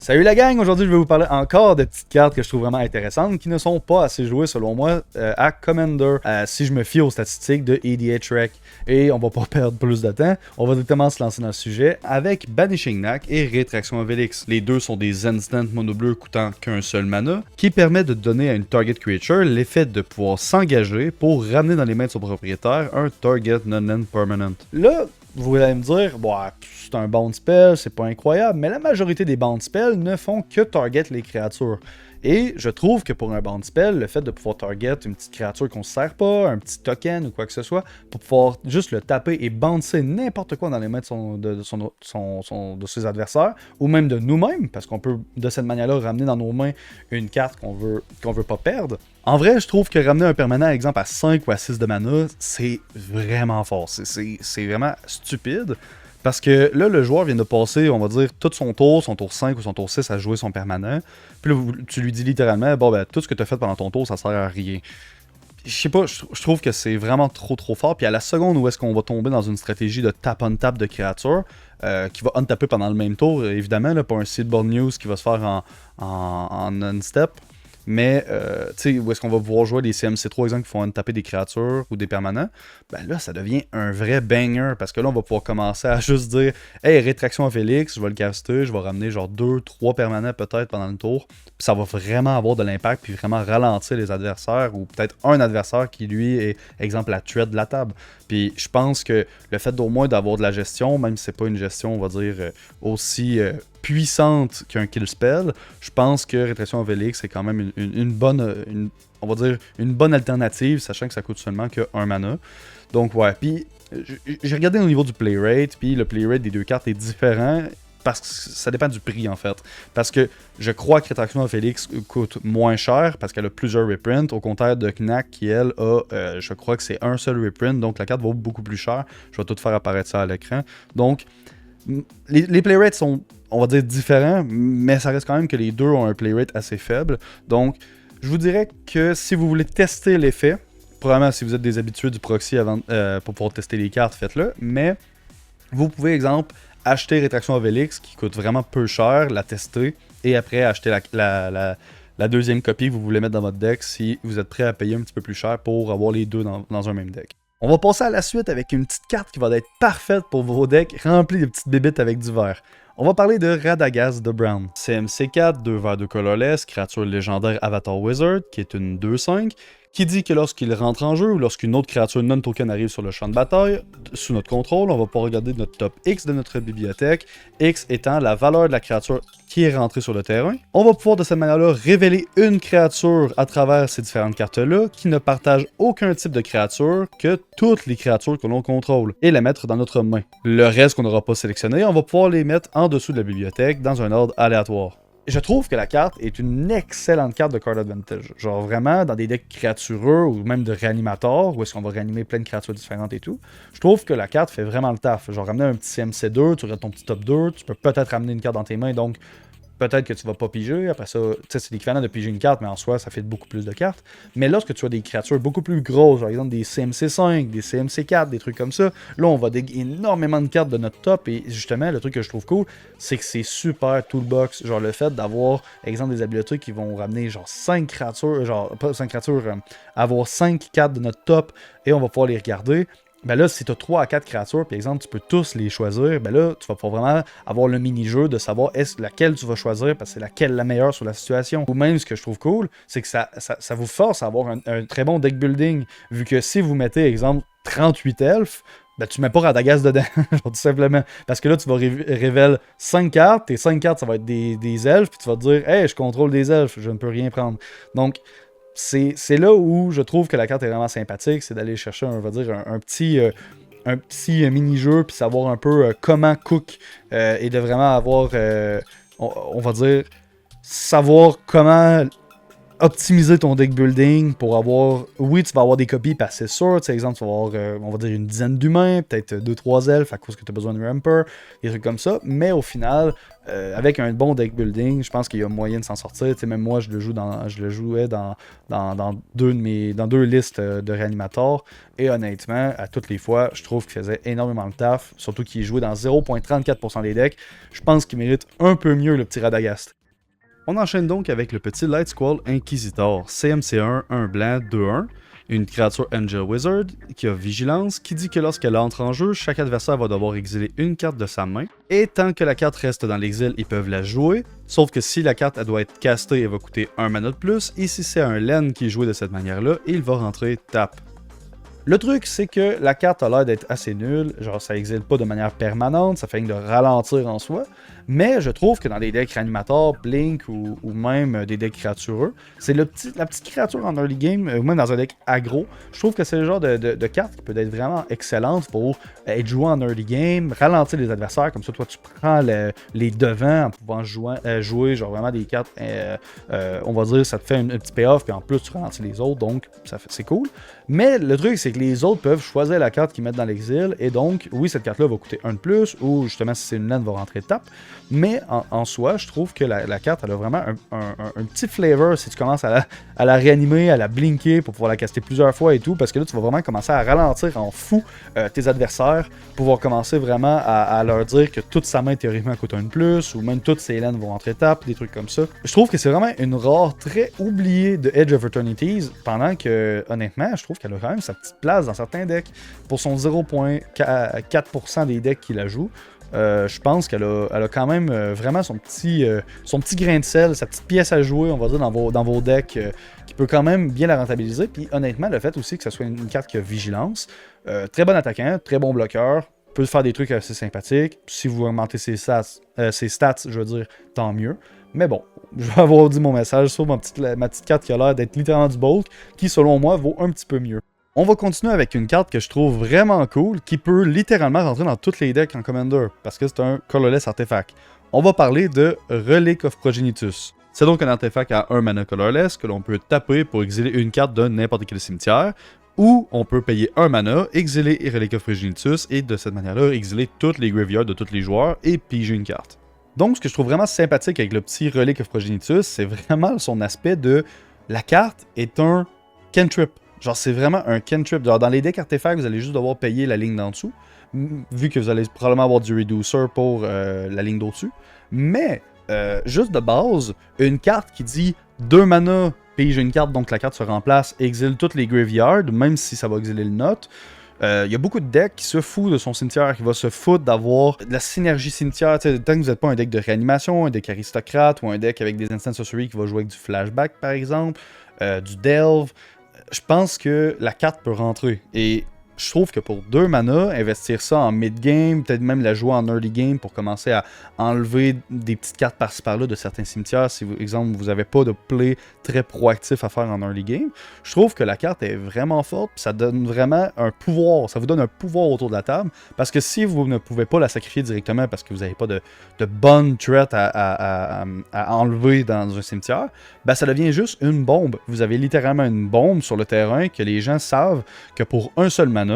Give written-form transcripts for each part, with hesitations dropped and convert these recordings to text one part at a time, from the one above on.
Salut la gang, aujourd'hui je vais vous parler encore de petites cartes que je trouve vraiment intéressantes qui ne sont pas assez jouées selon moi à Commander si je me fie aux statistiques de EDHREC. Et on va pas perdre plus de temps, on va directement se lancer dans le sujet avec Banishing Knack et Rétraction Velix. Les deux sont des instants mono bleu coûtant qu'un seul mana qui permet de donner à une target creature l'effet de pouvoir s'engager pour ramener dans les mains de son propriétaire un target non-land permanent. Là, vous allez me dire, c'est un bound spell, c'est pas incroyable, mais la majorité des bound spells ne font que target les créatures. Et je trouve que pour un bound spell, le fait de pouvoir target une petite créature qu'on ne sert pas, un petit token ou quoi que ce soit, pour pouvoir juste le taper et bouncer n'importe quoi dans les mains de ses adversaires, ou même de nous-mêmes, parce qu'on peut de cette manière-là ramener dans nos mains une carte qu'on veut pas perdre. En vrai, je trouve que ramener un permanent, exemple, à 5 ou à 6 de mana, c'est vraiment fort. C'est vraiment stupide. Parce que là, le joueur vient de passer, on va dire, tout son tour 5 ou son tour 6 à jouer son permanent. Puis là, tu lui dis littéralement, tout ce que tu as fait pendant ton tour, ça sert à rien. Je sais pas, je trouve que c'est vraiment trop fort. Puis à la seconde où est-ce qu'on va tomber dans une stratégie de tap-on-tap de créature, qui va untapper pendant le même tour, évidemment, là, pas un Seedborn News qui va se faire en non-step. Mais, tu sais, où est-ce qu'on va pouvoir jouer des CMC3, exemple, qui font taper des créatures ou des permanents, ben là, ça devient un vrai banger, parce que là, on va pouvoir commencer à juste dire « Hey, Rétraction à Félix, je vais le caster, je vais ramener genre 2-3 permanents peut-être pendant le tour. » Puis ça va vraiment avoir de l'impact, puis vraiment ralentir les adversaires, ou peut-être un adversaire qui, lui, est, exemple, la thread de la table. Puis je pense que le fait d'au moins d'avoir de la gestion, même si c'est pas une gestion, on va dire, aussi puissante qu'un kill spell, je pense que Rétraction Velix est quand même une bonne, on va dire, une bonne alternative, sachant que ça coûte seulement que 1 mana. Donc ouais, puis j'ai regardé au niveau du play rate, puis le play rate des deux cartes est différent, parce que ça dépend du prix en fait. Parce que je crois que Rétraction Félix coûte moins cher parce qu'elle a plusieurs reprints, au contraire de Knack qui elle a, je crois que c'est un seul reprint, donc la carte vaut beaucoup plus cher. Je vais tout faire apparaître ça à l'écran. Donc les play rates sont, on va dire, différents, mais ça reste quand même que les deux ont un play rate assez faible. Donc je vous dirais que si vous voulez tester l'effet, probablement si vous êtes des habitués du proxy avant, pour pouvoir tester les cartes, faites-le. Mais vous pouvez, exemple, acheter Rétraction Velix qui coûte vraiment peu cher, la tester, et après acheter la deuxième copie que vous voulez mettre dans votre deck si vous êtes prêt à payer un petit peu plus cher pour avoir les deux dans un même deck. On va passer à la suite avec une petite carte qui va être parfaite pour vos decks remplis de petites bébites avec du vert. On va parler de Radagast the Brown. CMC4, 2 verts 2 colorless, créature légendaire Avatar Wizard, qui est une 2/5, qui dit que lorsqu'il rentre en jeu ou lorsqu'une autre créature non-token arrive sur le champ de bataille, sous notre contrôle, on va pouvoir regarder notre top X de notre bibliothèque, X étant la valeur de la créature qui est rentrée sur le terrain. On va pouvoir de cette manière-là révéler une créature à travers ces différentes cartes-là qui ne partagent aucun type de créature que toutes les créatures que l'on contrôle et les mettre dans notre main. Le reste qu'on n'aura pas sélectionné, on va pouvoir les mettre en dessous de la bibliothèque dans un ordre aléatoire. Je trouve que la carte est une excellente carte de card advantage. Genre vraiment, dans des decks créatureux ou même de réanimateurs, où est-ce qu'on va réanimer plein de créatures différentes et tout, je trouve que la carte fait vraiment le taf. Genre ramener un petit CMC2, tu regardes ton petit top 2, tu peux peut-être ramener une carte dans tes mains, donc peut-être que tu vas pas piger. Après ça, tu sais, c'est l'équivalent de piger une carte, mais en soi, ça fait beaucoup plus de cartes. Mais lorsque tu as des créatures beaucoup plus grosses, par exemple des CMC5, des CMC4, des trucs comme ça, là, on va déguer énormément de cartes de notre top. Et justement, le truc que je trouve cool, c'est que c'est super toolbox. Genre, le fait d'avoir, exemple, des habiletés qui vont ramener genre 5 créatures, genre, pas 5 créatures, avoir 5 cartes de notre top et on va pouvoir les regarder. Ben là, si tu as 3 à 4 créatures, par exemple, tu peux tous les choisir, ben là, tu vas pouvoir vraiment avoir le mini-jeu de savoir laquelle tu vas choisir parce que c'est laquelle la meilleure sur la situation. Ou même, ce que je trouve cool, c'est que ça vous force à avoir un très bon deck building, vu que si vous mettez, exemple, 38 elfes, ben tu mets pas Radagast dedans, genre tout simplement. Parce que là, tu vas révéler 5 cartes, tes 5 cartes, ça va être des elfes, puis tu vas te dire « Hey, je contrôle des elfes, je ne peux rien prendre. » Donc, c'est là où je trouve que la carte est vraiment sympathique, c'est d'aller chercher, on va dire, un petit mini-jeu, puis savoir un peu comment cook, et de vraiment avoir, on va dire, savoir comment optimiser ton deck building pour avoir... Oui, tu vas avoir des copies, parce que c'est sûr. Exemple, tu vas avoir, on va dire, une dizaine d'humains, peut-être 2-3 elfes à cause que tu as besoin de ramper, des trucs comme ça. Mais au final, avec un bon deck building, je pense qu'il y a moyen de s'en sortir. T'sais, même moi, je le jouais dans deux listes de réanimateurs. Et honnêtement, à toutes les fois, je trouve qu'il faisait énormément le taf. Surtout qu'il jouait dans 0.34% des decks. Je pense qu'il mérite un peu mieux le petit Radagast. On enchaîne donc avec le petit Light Squall Inquisitor, CMC1, 1 blanc, 2-1, une créature Angel Wizard qui a Vigilance, qui dit que lorsqu'elle entre en jeu, chaque adversaire va devoir exiler une carte de sa main, et tant que la carte reste dans l'exil, ils peuvent la jouer, sauf que si la carte elle doit être castée, elle va coûter 1 mana de plus, et si c'est un Len qui est joué de cette manière-là, il va rentrer tap. Le truc, c'est que la carte a l'air d'être assez nulle, genre ça exile pas de manière permanente, ça fait de ralentir en soi, mais je trouve que dans des decks réanimateurs, Blink ou même des decks créatureux, c'est la petite créature en early game, ou même dans un deck aggro, je trouve que c'est le genre de carte qui peut être vraiment excellente pour être jouée en early game, ralentir les adversaires, comme ça toi tu prends les devants en pouvant jouer genre vraiment des cartes, on va dire ça te fait un petit payoff, puis en plus tu ralentis les autres, donc c'est cool. Mais le truc, c'est que les autres peuvent choisir la carte qu'ils mettent dans l'exil, et donc, oui, cette carte-là va coûter 1 de plus, ou justement, si c'est une laine, va rentrer de tape. Mais en soi, je trouve que la carte, elle a vraiment un petit flavor si tu commences à la réanimer, à la blinker pour pouvoir la caster plusieurs fois et tout, parce que là, tu vas vraiment commencer à ralentir en fou tes adversaires, pouvoir commencer vraiment à leur dire que toute sa main, théoriquement, coûte 1 de plus, ou même toutes ses laines vont rentrer tape, des trucs comme ça. Je trouve que c'est vraiment une rare, très oubliée de Edge of Eternities, pendant que, honnêtement, je trouve qu'elle a quand même sa petite place dans certains decks. Pour son 0.4% des decks qui la jouent, je pense qu'elle a quand même vraiment son petit grain de sel, sa petite pièce à jouer, on va dire, dans vos decks, qui peut quand même bien la rentabiliser. Puis honnêtement, le fait aussi que ce soit une carte qui a vigilance, très bon attaquant, très bon bloqueur, peut faire des trucs assez sympathiques. Si vous augmentez ses stats, je veux dire, tant mieux. Mais bon, je vais avoir dit mon message sur ma petite carte qui a l'air d'être littéralement du bulk, qui selon moi vaut un petit peu mieux. On va continuer avec une carte que je trouve vraiment cool, qui peut littéralement rentrer dans tous les decks en Commander, parce que c'est un colorless artefact. On va parler de Relic of Progenitus. C'est donc un artefact à 1 mana colorless que l'on peut taper pour exiler une carte de n'importe quel cimetière, ou on peut payer 1 mana, exiler Relic of Progenitus, et de cette manière-là, exiler toutes les graveyards de tous les joueurs et piger une carte. Donc, ce que je trouve vraiment sympathique avec le petit Relic of Progenitus, c'est vraiment son aspect de... La carte est un cantrip. Genre, c'est vraiment un cantrip. Genre, dans les decks artefacts, vous allez juste devoir payer la ligne d'en dessous, vu que vous allez probablement avoir du reducer pour la ligne d'au-dessus. Mais, juste de base, une carte qui dit 2 mana, pige une carte, donc la carte se remplace, exile toutes les graveyards, même si ça va exiler le note. Il y a beaucoup de decks qui se foutent de son cimetière, qui va se foutre d'avoir de la synergie cimetière. Tant que vous n'êtes pas un deck de réanimation, un deck aristocrate ou un deck avec des instant sorcery qui va jouer avec du flashback par exemple, du delve, je pense que la carte peut rentrer. Et je trouve que pour 2 mana, investir ça en mid-game, peut-être même la jouer en early game pour commencer à enlever des petites cartes par-ci par-là de certains cimetières, si, exemple, vous n'avez pas de play très proactif à faire en early game, je trouve que la carte est vraiment forte, puis ça donne vraiment un pouvoir, ça vous donne un pouvoir autour de la table, parce que si vous ne pouvez pas la sacrifier directement parce que vous n'avez pas de bonne threat à enlever dans un cimetière, ben ça devient juste une bombe. Vous avez littéralement une bombe sur le terrain que les gens savent que pour un seul mana,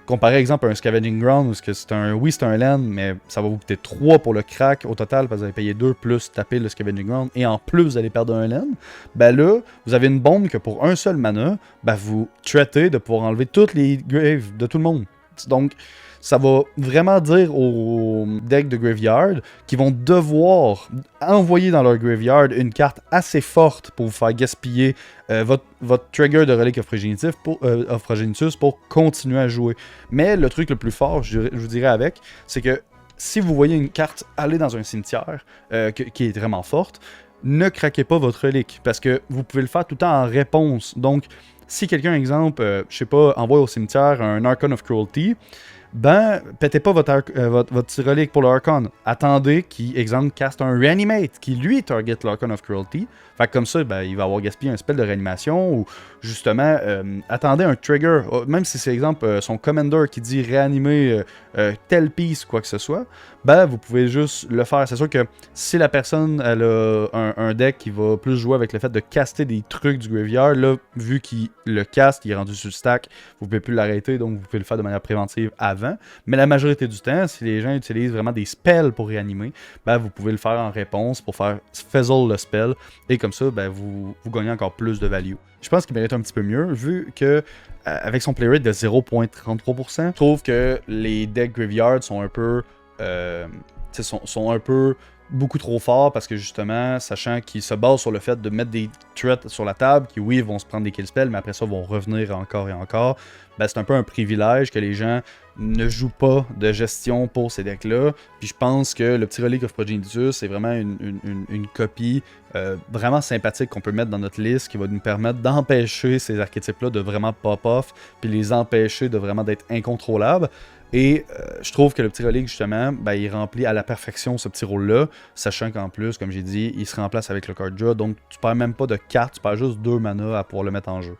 comparé exemple à un Scavenging Ground, où c'est un land, mais ça va vous coûter 3 pour le crack au total, parce que vous allez payer 2 plus taper le Scavenging Ground, et en plus vous allez perdre un land, ben là, vous avez une bombe que pour un seul mana, ben vous traitez de pouvoir enlever toutes les graves de tout le monde. Donc, ça va vraiment dire aux decks de Graveyard qu'ils vont devoir envoyer dans leur Graveyard une carte assez forte pour vous faire gaspiller votre trigger de Relic of Progenitus pour continuer à jouer. Mais le truc le plus fort, je vous dirais avec, c'est que si vous voyez une carte aller dans un cimetière qui est vraiment forte, ne craquez pas votre relique, parce que vous pouvez le faire tout le temps en réponse. Donc, si quelqu'un, exemple, je sais pas, envoie au cimetière un Archon of Cruelty, ben, pétez pas votre tyrolique pour le Archon. Attendez qu'il, exemple, caste un Reanimate, qui lui target l'Archon of Cruelty. Fait que comme ça, ben, il va avoir gaspillé un spell de réanimation, ou justement, attendez un trigger. Même si c'est, exemple, son Commander qui dit réanimer telle piece ou quoi que ce soit, ben, vous pouvez juste le faire. C'est sûr que si la personne elle a un deck qui va plus jouer avec le fait de caster des trucs du graveyard, là, vu qu'il le caste, il est rendu sur le stack, vous pouvez plus l'arrêter, donc vous pouvez le faire de manière préventive avant. Mais la majorité du temps, si les gens utilisent vraiment des spells pour réanimer, ben, vous pouvez le faire en réponse pour faire fizzle le spell, et comme ça, ben, vous gagnez encore plus de value. Je pense qu'il mérite un petit peu mieux, vu que avec son play rate de 0.33%, je trouve que les decks graveyard sont un peu sont un peu beaucoup trop forts parce que justement, sachant qu'ils se basent sur le fait de mettre des threats sur la table, qui oui vont se prendre des kill spells, mais après ça vont revenir encore et encore, ben, c'est un peu un privilège que les gens ne jouent pas de gestion pour ces decks-là. Puis je pense que le petit Relic of Progenitus, c'est vraiment une copie vraiment sympathique qu'on peut mettre dans notre liste, qui va nous permettre d'empêcher ces archétypes-là de vraiment pop-off, puis les empêcher de vraiment d'être incontrôlables. Et je trouve que le petit relique, justement, ben, il remplit à la perfection ce petit rôle-là, sachant qu'en plus, comme j'ai dit, il se remplace avec le card draw, donc tu perds même pas de cartes, tu perds juste 2 mana à pouvoir le mettre en jeu.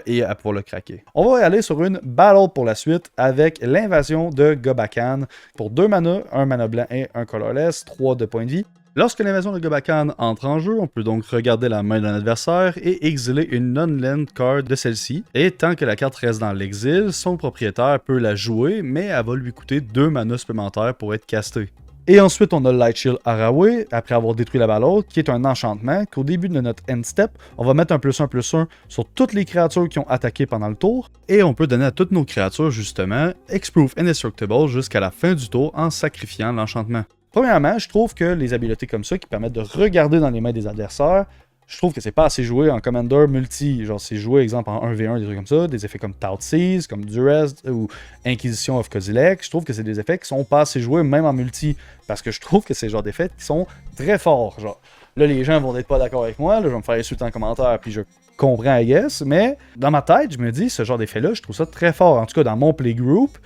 Et à pouvoir le craquer. On va aller sur une battle pour la suite avec l'invasion de Gobakan. Pour 2 mana, 1 mana blanc et 1 colorless, 3 de points de vie. Lorsque l'invasion de Gobakan entre en jeu, on peut donc regarder la main d'un adversaire et exiler une non-land card de celle-ci. Et tant que la carte reste dans l'exil, son propriétaire peut la jouer, mais elle va lui coûter 2 mana supplémentaires pour être castée. Et ensuite, on a Lightshield Arroway, après avoir détruit la balle, qui est un enchantement qu'au début de notre end step, on va mettre un +1/+1 sur toutes les créatures qui ont attaqué pendant le tour, et on peut donner à toutes nos créatures, justement, Hexproof Indestructible jusqu'à la fin du tour en sacrifiant l'enchantement. Premièrement, je trouve que les habiletés comme ça, qui permettent de regarder dans les mains des adversaires, je trouve que c'est pas assez joué en Commander multi. Genre, c'est joué, exemple, en 1v1, des trucs comme ça, des effets comme Thoughtseize, comme Duress ou Inquisition of Kozilek. Je trouve que c'est des effets qui sont pas assez joués, même en multi, parce que je trouve que c'est le genre d'effets qui sont très forts. Genre, là, les gens vont être pas d'accord avec moi, là, je vais me faire insulter en commentaire, puis je comprends, I guess, mais dans ma tête, je me dis, ce genre d'effet-là, je trouve ça très fort. En tout cas, dans mon playgroup,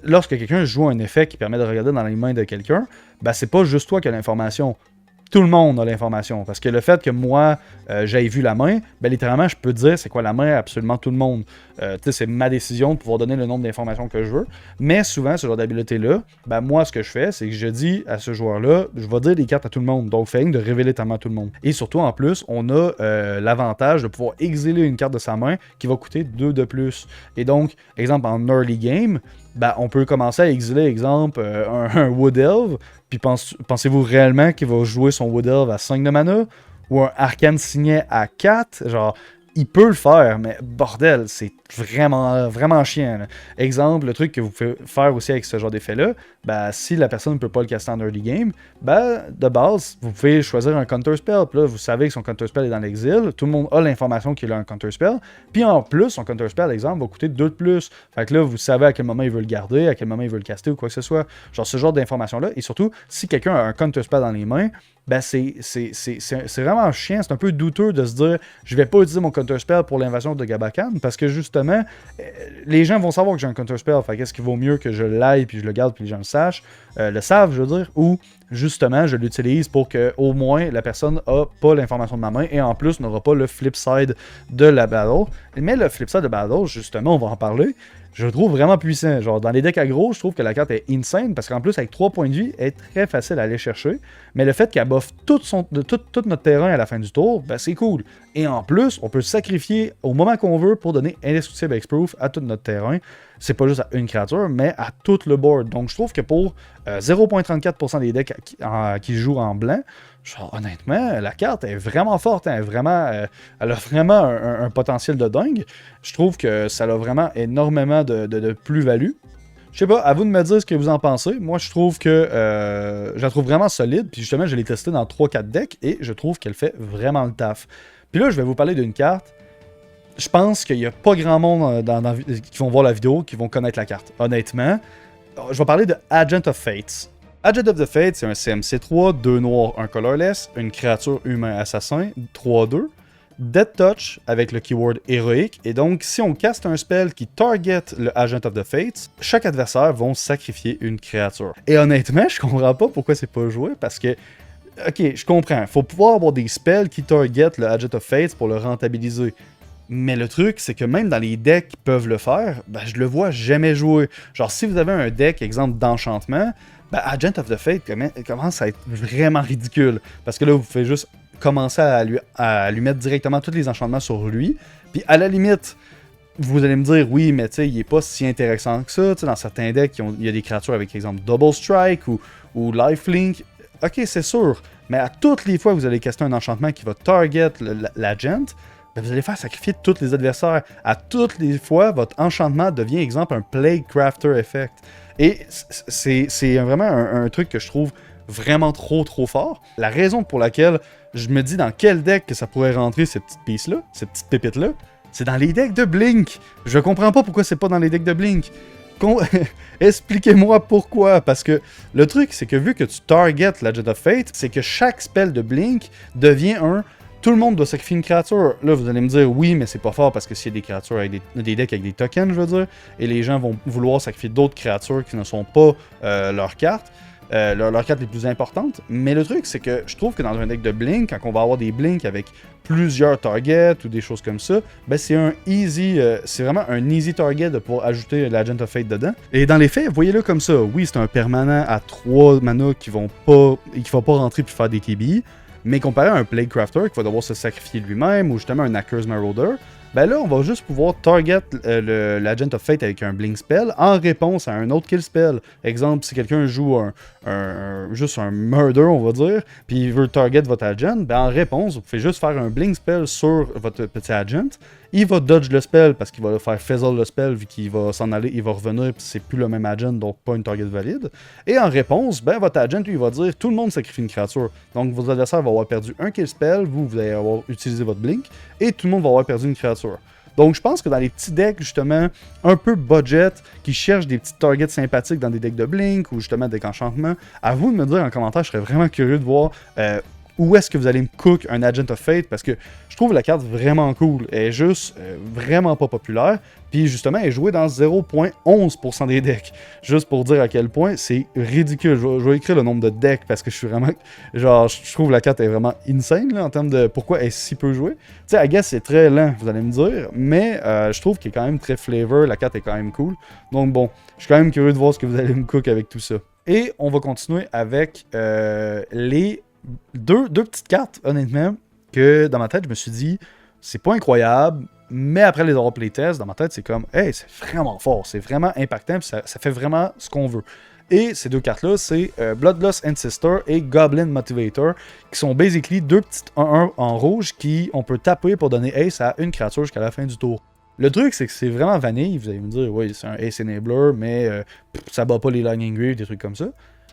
lorsque quelqu'un joue un effet qui permet de regarder dans les mains de quelqu'un, ben, c'est pas juste toi qui as l'information. Tout le monde a l'information. Parce que le fait que moi, j'aie vu la main, ben littéralement, je peux dire c'est quoi la main à absolument tout le monde. C'est ma décision de pouvoir donner le nombre d'informations que je veux. Mais souvent, ce genre d'habileté-là, ben moi, ce que je fais, c'est que je dis à ce joueur-là, je vais dire des cartes à tout le monde. Donc, fait de révéler ta main à tout le monde. Et surtout, en plus, on a l'avantage de pouvoir exiler une carte de sa main qui va coûter 2 de plus. Et donc, exemple, en early game, ben, on peut commencer à exiler, exemple, un Wood Elf. Puis pensez-vous réellement qu'il va jouer son Wood Elf à 5 de mana? Ou un Arcane Signet à 4? Genre, il peut le faire, mais bordel, c'est vraiment, vraiment chiant. Là. Exemple, le truc que vous pouvez faire aussi avec ce genre d'effet-là, ben, si la personne ne peut pas le caster en early game, ben, de base, vous pouvez choisir un counter spell. Puis là, vous savez que son counter spell est dans l'exil. Tout le monde a l'information qu'il a un counter spell. Puis en plus, son counter spell, exemple, va coûter 2 de plus. Fait que là, vous savez à quel moment il veut le garder, à quel moment il veut le caster ou quoi que ce soit. Genre, ce genre d'informations-là. Et surtout, si quelqu'un a un counter spell dans les mains, ben c'est vraiment chiant, c'est un peu douteux de se dire je vais pas utiliser mon counterspell pour l'invasion de Gobakan parce que justement les gens vont savoir que j'ai un counterspell, fait qu'est-ce qu'il vaut mieux que je l'aille puis je le garde puis les gens le savent, je veux dire, ou justement je l'utilise pour que au moins la personne a pas l'information de ma main et en plus n'aura pas le flip side de la battle. Mais le flip side de battle, justement, on va en parler. Je le trouve vraiment puissant. Genre, dans les decks aggro, je trouve que la carte est insane parce qu'en plus, avec 3 points de vie, elle est très facile à aller chercher. Mais le fait qu'elle buffe tout notre terrain à la fin du tour, ben, c'est cool. Et en plus, on peut sacrifier au moment qu'on veut pour donner Indestructible Hexproof à tout notre terrain. C'est pas juste à une créature, mais à tout le board. Donc, je trouve que pour 0.34% des decks qui jouent en blanc, genre, honnêtement, la carte est vraiment forte. Hein, elle a vraiment un potentiel de dingue. Je trouve que ça a vraiment énormément de plus-value. Je sais pas, à vous de me dire ce que vous en pensez. Moi, je trouve que je la trouve vraiment solide. Puis justement, je l'ai testée dans 3-4 decks et je trouve qu'elle fait vraiment le taf. Puis là, je vais vous parler d'une carte. Je pense qu'il n'y a pas grand monde qui vont voir la vidéo qui vont connaître la carte. Honnêtement, je vais parler de Agent of Fates. Agent of the Fates, c'est un CMC3, 2 noirs, 1 colorless, une créature humain assassin, 3-2. Dead Touch avec le keyword héroïque, et donc si on caste un spell qui target le Agent of the Fates, chaque adversaire va sacrifier une créature. Et honnêtement, je comprends pas pourquoi c'est pas joué, parce que, ok, je comprends, faut pouvoir avoir des spells qui target le Agent of Fates pour le rentabiliser. Mais le truc, c'est que même dans les decks qui peuvent le faire, ben, je le vois jamais jouer. Genre, si vous avez un deck, exemple, d'enchantement, ben, Agent of the Fate commence à être vraiment ridicule. Parce que là, vous pouvez juste commencer à lui mettre directement tous les enchantements sur lui. Puis à la limite, vous allez me dire, oui, mais tu sais, il est pas si intéressant que ça. T'sais, dans certains decks, il y a des créatures avec, exemple, Double Strike ou Lifelink. Ok, c'est sûr. Mais à toutes les fois que vous allez caster un enchantement qui va target l'agent, ben vous allez faire sacrifier tous les adversaires. À toutes les fois, votre enchantement devient, exemple, un Plague Crafter Effect. Et c'est vraiment un truc que je trouve vraiment trop fort. La raison pour laquelle je me dis dans quel deck que ça pourrait rentrer ces petites pièces-là, ces petites pépites-là, c'est dans les decks de Blink. Je comprends pas pourquoi c'est pas dans les decks de Blink. Expliquez-moi pourquoi. Parce que le truc, c'est que vu que tu target l'Agent of Fate, c'est que chaque spell de Blink devient un... Tout le monde doit sacrifier une créature. Là, vous allez me dire, oui, mais c'est pas fort parce que s'il y a des créatures avec des decks avec des tokens, je veux dire, et les gens vont vouloir sacrifier d'autres créatures qui ne sont pas leurs cartes, leurs cartes les plus importantes. Mais le truc, c'est que je trouve que dans un deck de Blink, quand on va avoir des Blink avec plusieurs targets ou des choses comme ça, ben c'est c'est vraiment un easy target de pouvoir ajouter l'Agent of Fate dedans. Et dans les faits, voyez-le comme ça. Oui, c'est un permanent à 3 mana qui va pas rentrer puis faire des TBI. Mais comparé à un Plague Crafter qui va devoir se sacrifier lui-même ou justement un Hacker's Marauder, ben là, on va juste pouvoir target l'Agent of Fate avec un Blink Spell en réponse à un autre Kill Spell. Exemple, si quelqu'un joue juste un Murder, on va dire, puis il veut target votre Agent, ben en réponse, vous pouvez juste faire un Blink Spell sur votre petit Agent. Il va dodge le spell parce qu'il va faire fizzle le spell vu qu'il va s'en aller, il va revenir puis c'est plus le même agent donc pas une target valide. Et en réponse, ben votre agent lui il va dire tout le monde sacrifie une créature. Donc vos adversaires vont avoir perdu un kill spell, vous allez avoir utilisé votre blink et tout le monde va avoir perdu une créature. Donc je pense que dans les petits decks justement un peu budget qui cherchent des petits targets sympathiques dans des decks de blink ou justement des decks enchantement, à vous de me dire en commentaire, je serais vraiment curieux de voir où est-ce que vous allez me cook un Agent of Fate, parce que je trouve la carte vraiment cool. Elle est juste vraiment pas populaire. Puis justement, elle est jouée dans 0.11% des decks. Juste pour dire à quel point c'est ridicule. Je vais écrire le nombre de decks parce que je suis vraiment... Genre, je trouve la carte est vraiment insane là, en termes de pourquoi elle est si peu jouée. Tu sais, I guess c'est très lent, vous allez me dire. Mais je trouve qu'il est quand même très flavor. La carte est quand même cool. Donc bon, je suis quand même curieux de voir ce que vous allez me cook avec tout ça. Et on va continuer avec les... Deux petites cartes, honnêtement, que dans ma tête, je me suis dit, c'est pas incroyable, mais après les avoir playtest, dans ma tête, c'est comme, hey, c'est vraiment fort, c'est vraiment impactant, puis ça fait vraiment ce qu'on veut. Et ces deux cartes-là, c'est Bloodlust Ancestor et Goblin Motivator, qui sont basically deux petites 1-1 en rouge qui on peut taper pour donner Ace à une créature jusqu'à la fin du tour. Le truc, c'est que c'est vraiment vanille, vous allez me dire, oui, c'est un Ace Enabler, mais ça bat pas les Lightning Greaves, des trucs comme ça.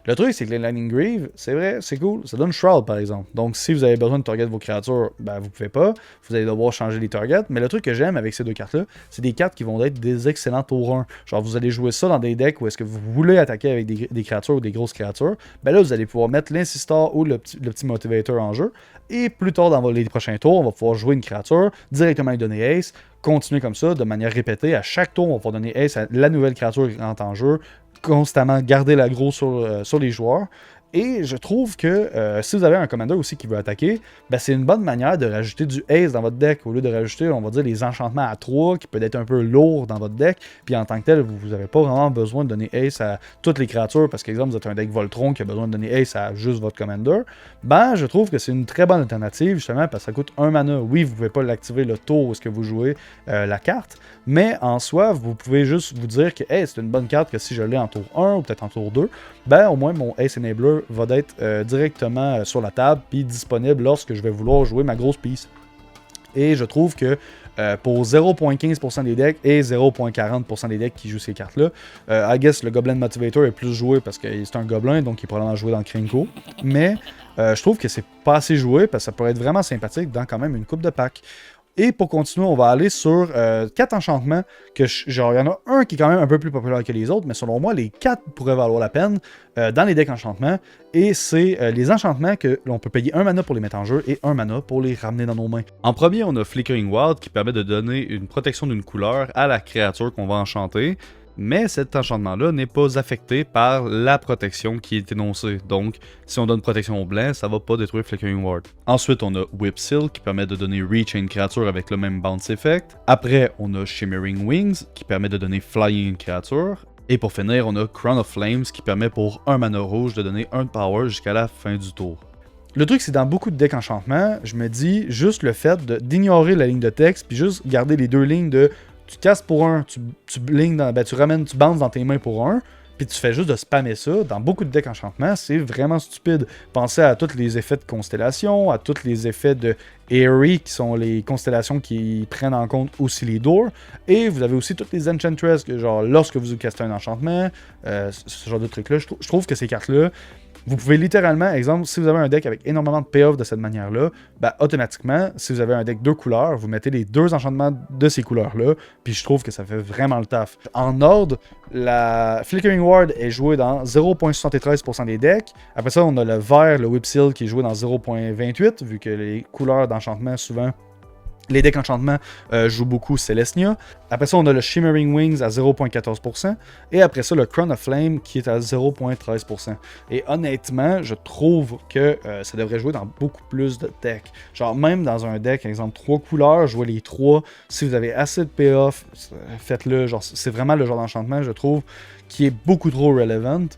Le truc, c'est que les Lightning Greaves, c'est vrai, c'est cool, ça donne Shroud par exemple. Donc si vous avez besoin de target vos créatures, ben vous pouvez pas, vous allez devoir changer les targets. Mais le truc que j'aime avec ces deux cartes-là, c'est des cartes qui vont être des excellents tour 1. Genre vous allez jouer ça dans des decks où est-ce que vous voulez attaquer avec des créatures ou des grosses créatures. Ben là, vous allez pouvoir mettre l'Insistor ou le petit Motivator en jeu. Et plus tard dans les prochains tours, on va pouvoir jouer une créature, directement lui donner Ace, continuer comme ça, de manière répétée. À chaque tour, on va pouvoir donner Ace à la nouvelle créature qui rentre en jeu, constamment garder l'aggro sur les joueurs. Et je trouve que si vous avez un commander aussi qui veut attaquer, ben c'est une bonne manière de rajouter du Ace dans votre deck au lieu de rajouter, on va dire, les enchantements à 3 qui peuvent être un peu lourds dans votre deck. Puis en tant que tel, vous n'avez pas vraiment besoin de donner Ace à toutes les créatures parce qu'exemple, vous êtes un deck Voltron qui a besoin de donner Ace à juste votre commander. Ben je trouve que c'est une très bonne alternative justement parce que ça coûte 1 mana. Oui, vous ne pouvez pas l'activer le tour où est-ce que vous jouez la carte, mais en soi, vous pouvez juste vous dire que hey, c'est une bonne carte que si je l'ai en tour 1 ou peut-être en tour 2, ben au moins mon Ace Enabler va être directement sur la table puis disponible lorsque je vais vouloir jouer ma grosse piece. Et je trouve que pour 0.15% des decks et 0.40% des decks qui jouent ces cartes-là, I guess le Goblin Motivator est plus joué parce que c'est un gobelin, donc il est probablement joué dans Krenko. Mais je trouve que c'est pas assez joué parce que ça pourrait être vraiment sympathique dans quand même une coupe de pack. Et pour continuer, on va aller sur 4 enchantements que genre il y en a un qui est quand même un peu plus populaire que les autres, mais selon moi, les 4 pourraient valoir la peine dans les decks enchantements. Et c'est les enchantements que l'on peut payer 1 mana pour les mettre en jeu et 1 mana pour les ramener dans nos mains. En premier, on a Flickering Wild qui permet de donner une protection d'une couleur à la créature qu'on va enchanter. Mais cet enchantement-là n'est pas affecté par la protection qui est énoncée. Donc, si on donne protection au blanc, ça va pas détruire Flickering Ward. Ensuite, on a Whip Seal qui permet de donner Reach à une créature avec le même Bounce Effect. Après, on a Shimmering Wings qui permet de donner Flying à une créature. Et pour finir, on a Crown of Flames qui permet pour un mana rouge de donner 1 de power jusqu'à la fin du tour. Le truc, c'est dans beaucoup de decks enchantement, je me dis juste le fait d'ignorer la ligne de texte puis juste garder les 2 lignes de tu castes pour 1, tu ramènes, tu bounces dans tes mains pour 1, puis tu fais juste de spammer ça. Dans beaucoup de decks enchantement, c'est vraiment stupide. Pensez à tous les effets de constellation, à tous les effets de Airy, qui sont les constellations qui prennent en compte aussi les doors. Et vous avez aussi toutes les Enchantress, que genre lorsque vous castez un enchantement, ce genre de trucs-là. Je trouve que ces cartes-là, vous pouvez littéralement, exemple, si vous avez un deck avec énormément de payoff de cette manière-là, ben, automatiquement, si vous avez un deck 2 couleurs, vous mettez les 2 enchantements de ces couleurs-là, puis je trouve que ça fait vraiment le taf. En ordre, la Flickering Ward est jouée dans 0.73% des decks. Après ça, on a le vert, le Whip Seal, qui est joué dans 0.28, vu que les couleurs d'enchantement, souvent, les decks enchantement jouent beaucoup Celestia. Après ça, on a le Shimmering Wings à 0.14%. Et après ça, le Crown of Flame qui est à 0.13%. Et honnêtement, je trouve que ça devrait jouer dans beaucoup plus de decks. Genre même dans un deck, par exemple 3 couleurs, jouez les 3. Si vous avez assez de payoff, faites-le. Genre, c'est vraiment le genre d'enchantement, je trouve, qui est beaucoup trop relevant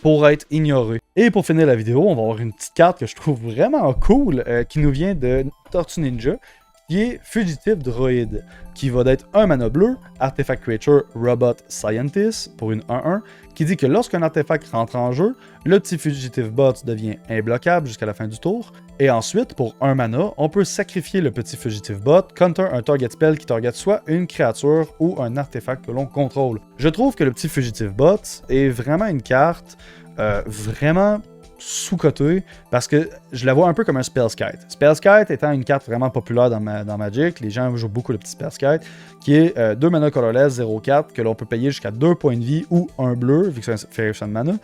pour être ignoré. Et pour finir la vidéo, on va avoir une petite carte que je trouve vraiment cool qui nous vient de Tortue Ninja, qui est Fugitive Droid, qui va être un mana bleu, Artifact Creature Robot Scientist pour une 1-1, qui dit que lorsqu'un artefact rentre en jeu, le petit Fugitive Bot devient imbloquable jusqu'à la fin du tour, et ensuite, pour 1 mana, on peut sacrifier le petit Fugitive Bot contre un target spell qui target soit une créature ou un artefact que l'on contrôle. Je trouve que le petit Fugitive Bot est vraiment une carte vraiment sous-cotée parce que je la vois un peu comme un Spellskite. Spellskite étant une carte vraiment populaire dans Magic, les gens jouent beaucoup le petit Spellskite, qui est 2 mana colorless 0-4 que l'on peut payer jusqu'à 2 points de vie ou un bleu, vu que c'est un Fairy mana,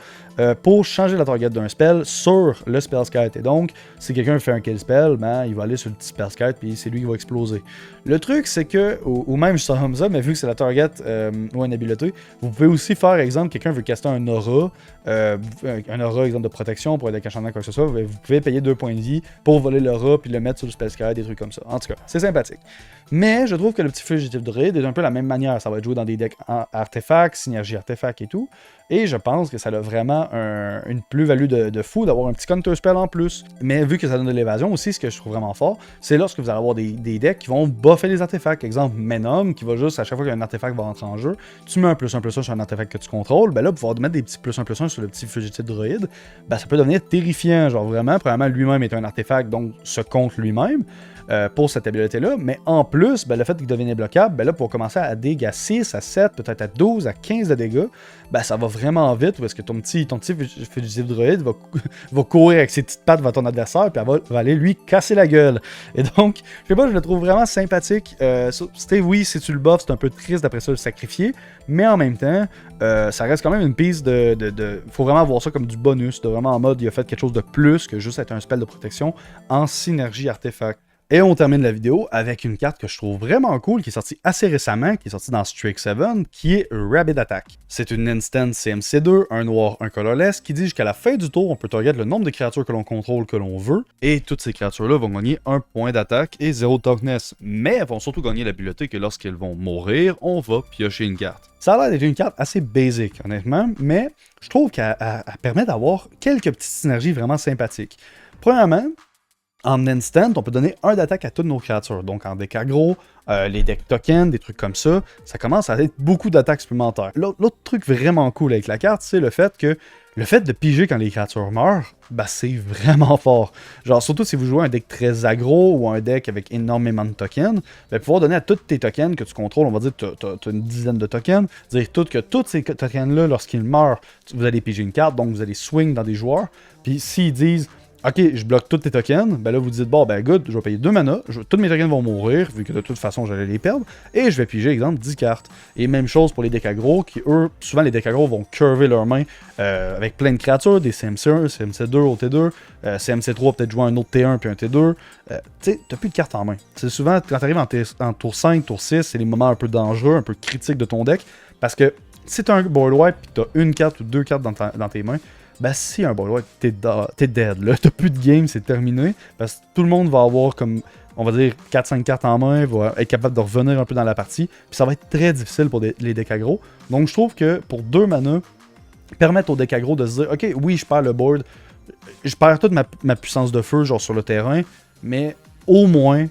pour changer la target d'un spell sur le Spellskite. Et donc, si quelqu'un fait un kill spell, ben, il va aller sur le petit Spellskite puis c'est lui qui va exploser. Le truc, c'est que, ou même juste comme ça, mais vu que c'est la target ou une habileté, vous pouvez aussi faire, exemple, quelqu'un veut caster un aura, exemple de protection pour aider à enchantement quoi que ce soit, vous pouvez payer 2 points de vie pour voler l'aura puis le mettre sur le Spellskite, des trucs comme ça. En tout cas, c'est sympathique. Mais je trouve que le petit Fugitive Droid est un peu la même manière. Ça va être joué dans des decks artefacts, synergie artefact et tout. Et je pense que ça a vraiment une plus-value de fou d'avoir un petit counter spell en plus. Mais vu que ça donne de l'évasion aussi, ce que je trouve vraiment fort, c'est lorsque vous allez avoir des decks qui vont buffer les artefacts. Exemple, Menom, qui va juste, à chaque fois qu'un artefact va rentrer en jeu, tu mets un +1/+1 sur un artefact que tu contrôles, ben là, pouvoir mettre des petits +1/+1 sur le petit Fugitive Droid, ben ça peut devenir terrifiant. Genre vraiment, premièrement, lui-même est un artefact, donc se contre lui-même. Pour cette habileté-là, mais en plus, ben, le fait qu'il devienne bloquable, ben là, pour commencer à dégâts à 6, à 7, peut-être à 12, à 15 de dégâts, ben ça va vraiment vite, parce que ton petit Fugitive Droid va courir avec ses petites pattes vers ton adversaire, puis elle va aller lui casser la gueule. Et donc, je sais pas, je le trouve vraiment sympathique. Oui, si tu le buffes, c'est un peu triste d'après ça le sacrifier, mais en même temps, ça reste quand même une piste faut vraiment voir ça comme du bonus, de vraiment en mode, il a fait quelque chose de plus que juste être un spell de protection en synergie artefact. Et on termine la vidéo avec une carte que je trouve vraiment cool, qui est sortie assez récemment, qui est sortie dans Strix-7, qui est Rabid Attack. C'est une instant CMC2, un noir, un colorless, qui dit jusqu'à la fin du tour, on peut target le nombre de créatures que l'on contrôle, que l'on veut, et toutes ces créatures-là vont gagner 1 point d'attaque et 0 de toughness. Mais elles vont surtout gagner l'habileté que lorsqu'elles vont mourir, on va piocher une carte. Ça a l'air d'être une carte assez basic, honnêtement, mais je trouve qu'elle permet d'avoir quelques petites synergies vraiment sympathiques. Premièrement, en instant, on peut donner 1 d'attaque à toutes nos créatures. Donc en deck aggro, les decks tokens, des trucs comme ça, ça commence à être beaucoup d'attaques supplémentaires. L'autre truc vraiment cool avec la carte, c'est le fait de piger quand les créatures meurent, bah c'est vraiment fort. Genre surtout si vous jouez un deck très aggro ou un deck avec énormément de tokens, ben, pouvoir donner à tous tes tokens que tu contrôles, on va dire que tu as une dizaine de tokens, dire que tous ces tokens-là, lorsqu'ils meurent, vous allez piger une carte, donc vous allez swing dans des joueurs, puis s'ils disent ok, je bloque tous tes tokens, ben là vous dites, bon ben good, je vais payer 2 mana, tous mes tokens vont mourir, vu que de toute façon j'allais les perdre, et je vais piger, exemple, 10 cartes. Et même chose pour les decks aggro, qui eux, souvent les decks aggro vont curver leurs mains avec plein de créatures, des CMC1, CMC2 au T2, CMC3 peut-être jouer un autre T1 puis un T2. Tu sais, t'as plus de cartes en main. C'est souvent, quand t'arrives en tour 5, tour 6, c'est les moments un peu dangereux, un peu critiques de ton deck, parce que si t'as un board wipe pis t'as une carte ou 2 cartes dans tes mains, ben si un board wipe, t'es dead, là. T'as plus de game, c'est terminé, parce que tout le monde va avoir comme, on va dire, 4-5 cartes en main, va être capable de revenir un peu dans la partie, puis ça va être très difficile pour les decks aggro. Donc je trouve que pour 2 mana, permettre au deck aggro de se dire, ok, oui, je perds le board, je perds toute ma puissance de feu, genre sur le terrain, mais au moins,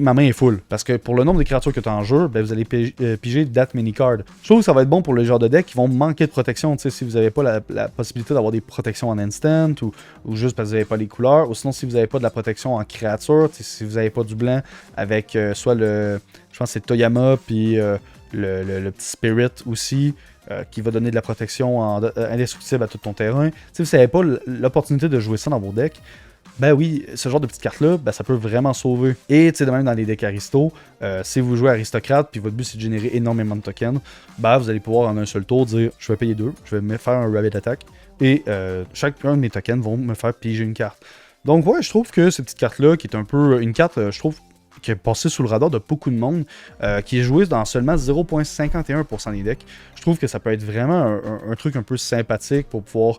ma main est full. Parce que pour le nombre de créatures que tu as en jeu, ben vous allez piger that many cards. Je trouve que ça va être bon pour les genres de decks qui vont manquer de protection. Tu sais, si vous n'avez pas la possibilité d'avoir des protections en instant ou juste parce que vous n'avez pas les couleurs. Ou sinon, si vous n'avez pas de la protection en créature, si vous n'avez pas du blanc avec soit le. Je pense que c'est Toyama, puis le petit Spirit aussi. Qui va donner de la protection indestructible à tout ton terrain. Si vous n'avez pas l'opportunité de jouer ça dans vos decks, ben oui, ce genre de petites cartes-là, ben ça peut vraiment sauver. Et tu sais, de même dans les decks Aristo, si vous jouez Aristocrate, puis votre but c'est de générer énormément de tokens, ben vous allez pouvoir en un seul tour dire je vais payer 2, je vais me faire un Rabbit Attack, et chacun de mes tokens vont me faire piger une carte. Donc ouais, je trouve que cette petite carte-là, qui est un peu une carte, je trouve, qui est passé sous le radar de beaucoup de monde, qui est joué dans seulement 0,51% des decks. Je trouve que ça peut être vraiment un truc un peu sympathique pour pouvoir,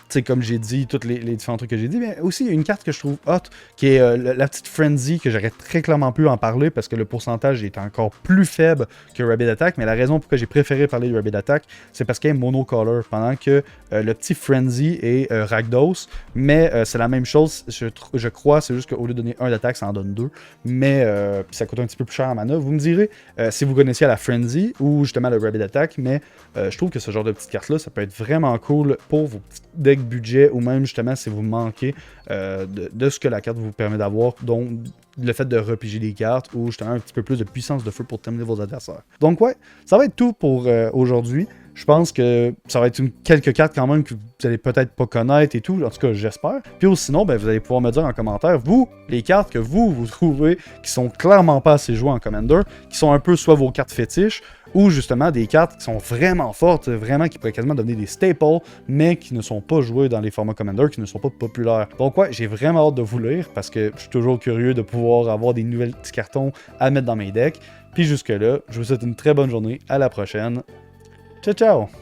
tu sais, comme j'ai dit, tous les différents trucs que j'ai dit, mais aussi une carte que je trouve hot, qui est la petite Frenzy, que j'aurais très clairement pu en parler, parce que le pourcentage est encore plus faible que Rabbit Attack, mais la raison pourquoi j'ai préféré parler de Rabbit Attack, c'est parce qu'elle est monocolor, pendant que le petit Frenzy est Rakdos, mais c'est la même chose, je crois, c'est juste qu'au lieu de donner 1 d'attaque, ça en donne 2, mais ça coûte un petit peu plus cher en mana. Vous me direz si vous connaissiez la Frenzy, ou justement le Rabbit Attack, mais je trouve que ce genre de petite carte-là, ça peut être vraiment cool pour vos petits decks budget, ou même justement si vous manquez de ce que la carte vous permet d'avoir, donc le fait de repiger des cartes ou justement un petit peu plus de puissance de feu pour terminer vos adversaires. Donc ouais, ça va être tout pour aujourd'hui. Je pense que ça va être quelques cartes quand même que vous allez peut-être pas connaître et tout, en tout cas j'espère. Puis sinon, ben, vous allez pouvoir me dire en commentaire, vous, les cartes que vous trouvez qui sont clairement pas assez jouées en Commander, qui sont un peu soit vos cartes fétiches, ou justement des cartes qui sont vraiment fortes, vraiment qui pourraient quasiment devenir des staples, mais qui ne sont pas jouées dans les formats Commander, qui ne sont pas populaires. Donc ouais, j'ai vraiment hâte de vous lire, parce que je suis toujours curieux de pouvoir avoir des nouvelles petits cartons à mettre dans mes decks. Puis jusque là, je vous souhaite une très bonne journée, à la prochaine. Ciao ciao!